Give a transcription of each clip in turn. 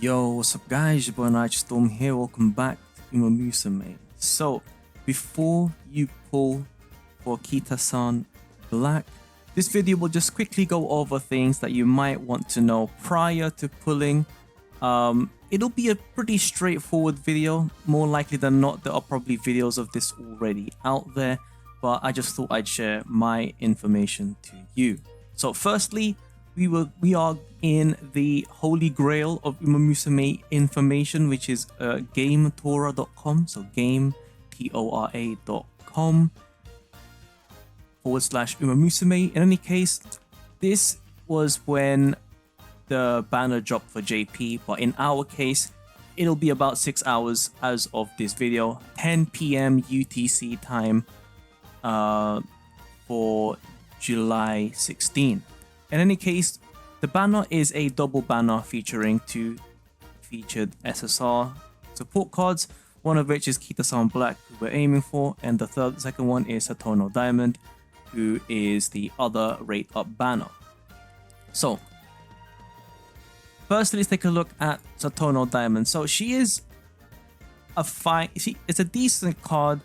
Yo, what's up guys, your boy Nitrostorm here, welcome back to umamusume. So, before you pull for Kitasan Black, this video will just quickly go over things that you might want to know prior to pulling. It'll be a pretty straightforward video, more likely than not there are probably videos of this already out there, but I just thought I'd share my information to you. So firstly, we are in the holy grail of umamusume information, which is gametora.com. So gametora.com/umamusume. In any case, this was when the banner dropped for JP, but in our case, it'll be about 6 hours as of this video, 10 PM UTC time for July 16. In any case, the banner is a double banner featuring two featured SSR support cards, one of which is Kitasan Black, who we're aiming for, and the second one is Satono Diamond, who is the other rate up banner. So, first let's take a look at Satono Diamond. So she is it's a decent card,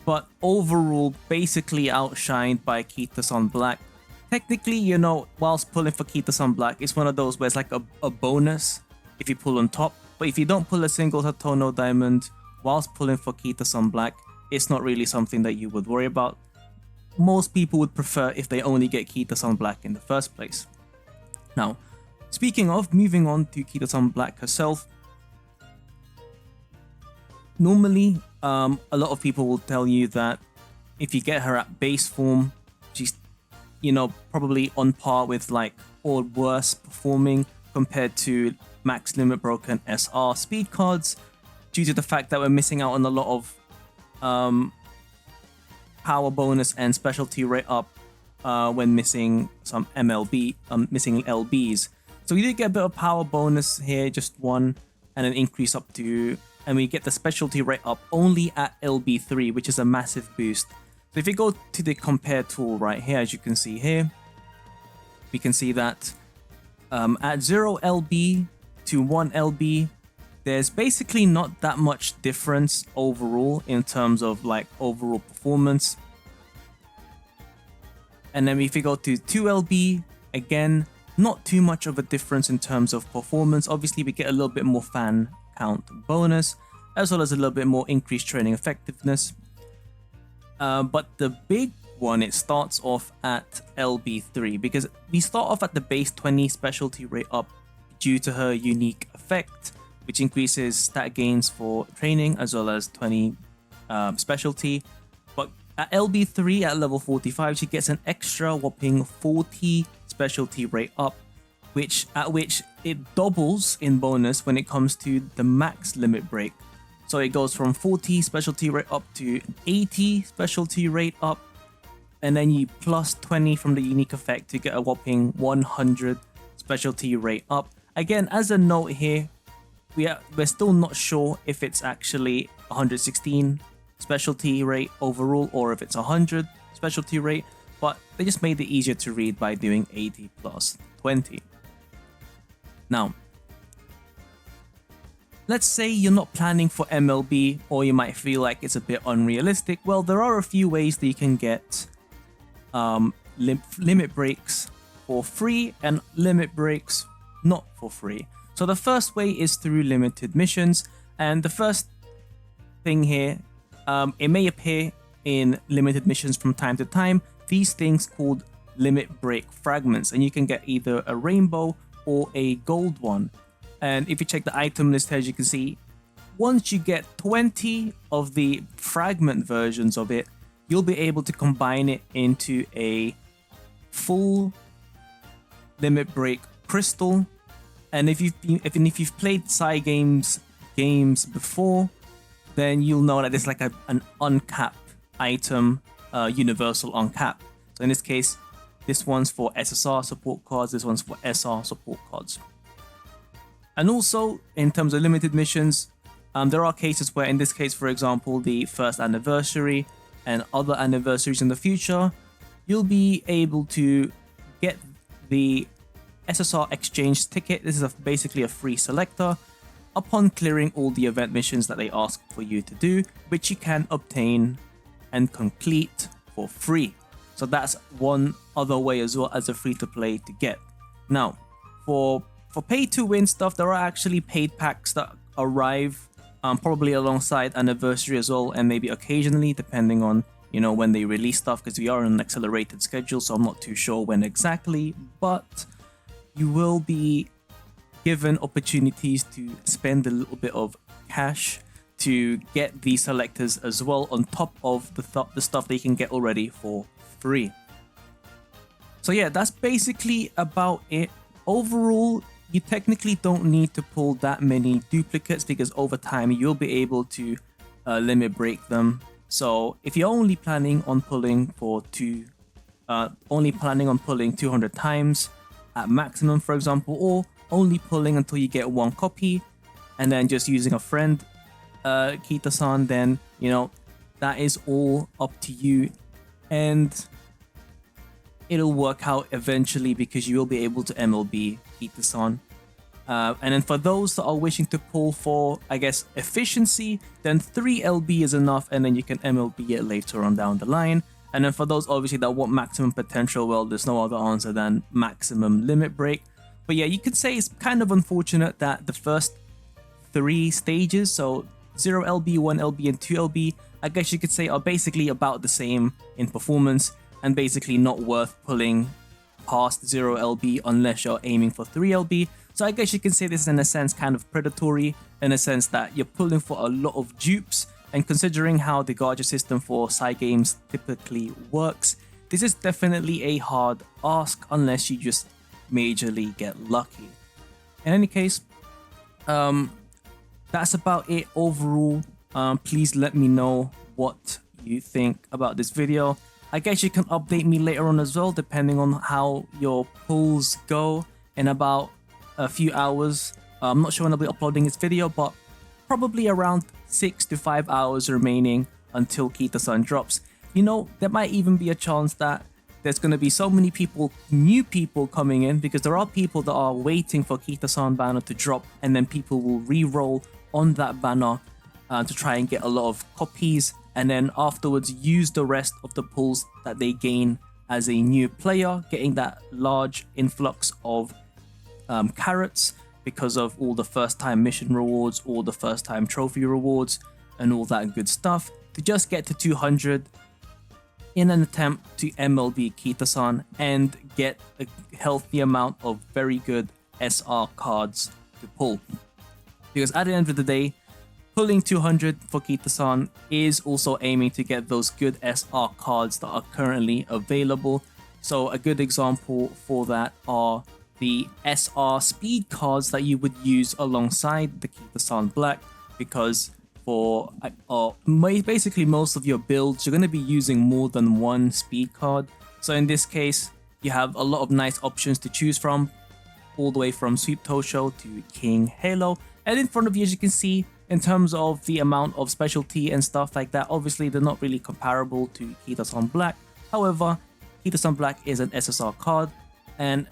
but overall basically outshined by Kitasan Black. Technically, you know, whilst pulling for Kitasan Black, it's one of those where it's like a bonus if you pull on top. But if you don't pull a single Satono Diamond whilst pulling for Kitasan Black, it's not really something that you would worry about. Most people would prefer if they only get Kitasan Black in the first place. Now, speaking of, moving on to Kitasan Black herself, normally, a lot of people will tell you that if you get her at base form, she's, you know, probably on par with like or worse performing compared to max limit broken SR speed cards, due to the fact that we're missing out on a lot of power bonus and specialty rate up when missing some missing LBs. So we did get a bit of power bonus here, just one, and an increase up to, and we get the specialty rate up only at LB3, which is a massive boost. So if you go to the compare tool right here, as you can see here, we can see that at 0 LB to 1 LB, there's basically not that much difference overall in terms of like overall performance. And then if you go to 2 LB, again, not too much of a difference in terms of performance. Obviously, we get a little bit more fan count bonus, as well as a little bit more increased training effectiveness. But the big one, it starts off at LB3, because we start off at the base 20 specialty rate up due to her unique effect, which increases stat gains for training as well as 20 specialty. But at LB3 at level 45, she gets an extra whopping 40 specialty rate up, which it doubles in bonus when it comes to the max limit break. So it goes from 40 specialty rate up to 80 specialty rate up, and then you plus 20 from the unique effect to get a whopping 100 specialty rate up. Again, as a note here, we're still not sure if it's actually 116 specialty rate overall or if it's 100 specialty rate, but they just made it easier to read by doing 80 plus 20. Now, let's say you're not planning for MLB, or you might feel like it's a bit unrealistic. Well, there are a few ways that you can get limit breaks for free and limit breaks not for free. So the first way is through limited missions, and the first thing here, it may appear in limited missions from time to time, these things called limit break fragments, and you can get either a rainbow or a gold one. And if you check the item list here, as you can see, once you get 20 of the fragment versions of it, you'll be able to combine it into a full limit break crystal. And if you've played Cygames games before, then you'll know that there's like an uncapped item, universal uncap. So in this case, this one's for SSR support cards, this one's for SR support cards. And also, in terms of limited missions, there are cases where, in this case, for example, the first anniversary and other anniversaries in the future, you'll be able to get the SSR exchange ticket. This is basically a free selector, upon clearing all the event missions that they ask for you to do, which you can obtain and complete for free. So that's one other way as well as a free-to-play to get. Now, for pay-to-win stuff, there are actually paid packs that arrive probably alongside Anniversary as well, and maybe occasionally depending on when they release stuff, because we are on an accelerated schedule, so I'm not too sure when exactly, but you will be given opportunities to spend a little bit of cash to get these selectors as well, on top of the stuff they can get already for free. So yeah, that's basically about it. Overall, you technically don't need to pull that many duplicates, because over time you'll be able to limit break them. So if you're only planning on pulling for 200 times at maximum, for example, or only pulling until you get 1 copy and then just using a friend Kitasan, then that is all up to you, and it'll work out eventually because you will be able to MLB Kitasan. And then for those that are wishing to pull for, I guess, efficiency, then 3 LB is enough, and then you can MLB it later on down the line. And then for those obviously that want maximum potential, well, there's no other answer than maximum limit break. But yeah, you could say it's kind of unfortunate that the first 3 stages, so 0 LB, 1 LB, and 2 LB, I guess you could say are basically about the same in performance, and basically not worth pulling past 0 LB unless you're aiming for 3 LB. So I guess you can say this is in a sense kind of predatory, in a sense that you're pulling for a lot of dupes, and considering how the gacha system for side games typically works, this is definitely a hard ask unless you just majorly get lucky. In any case, that's about it overall. Please let me know what you think about this video. I guess you can update me later on as well, depending on how your pulls go in about a few hours. I'm not sure when I'll be uploading this video, but probably around 6 to 5 hours remaining until Kitasan drops. There might even be a chance that there's going to be so many new people coming in, because there are people that are waiting for Kitasan banner to drop, and then people will re-roll on that banner to try and get a lot of copies, and then afterwards use the rest of the pulls that they gain as a new player, getting that large influx of carrots because of all the first time mission rewards, all the first time trophy rewards, and all that good stuff, to just get to 200 in an attempt to MLB Kitasan and get a healthy amount of very good SR cards to pull. Because at the end of the day, pulling 200 for Kitasan is also aiming to get those good SR cards that are currently available. So a good example for that are the SR speed cards that you would use alongside the Kitasan Black, because for basically most of your builds, you're going to be using more than 1 speed card. So in this case, you have a lot of nice options to choose from, all the way from Sweep Tosho to King Halo. And in front of you, as you can see, in terms of the amount of specialty and stuff like that, obviously they're not really comparable to Kitasan Black. However, Kitasan Black is an SSR card, and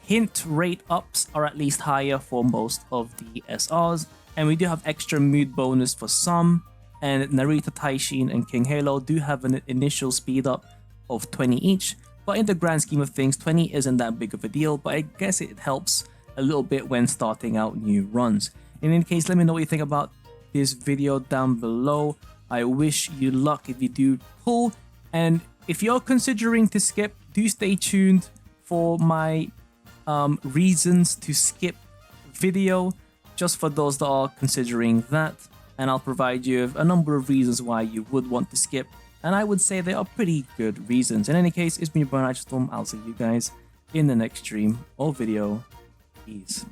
hint rate ups are at least higher for most of the SRs. And we do have extra mood bonus for some, and Narita Taishin and King Halo do have an initial speed up of 20 each, but in the grand scheme of things, 20 isn't that big of a deal, but I guess it helps a little bit when starting out new runs. In any case, let me know what you think about this video down below. I wish you luck if you do pull, and if you're considering to skip, do stay tuned for my reasons to skip video, just for those that are considering that, and I'll provide you with a number of reasons why you would want to skip, and I would say they are pretty good reasons. In any case, it's been your boy Nitrostorm. I'll see you guys in the next stream or video. Peace.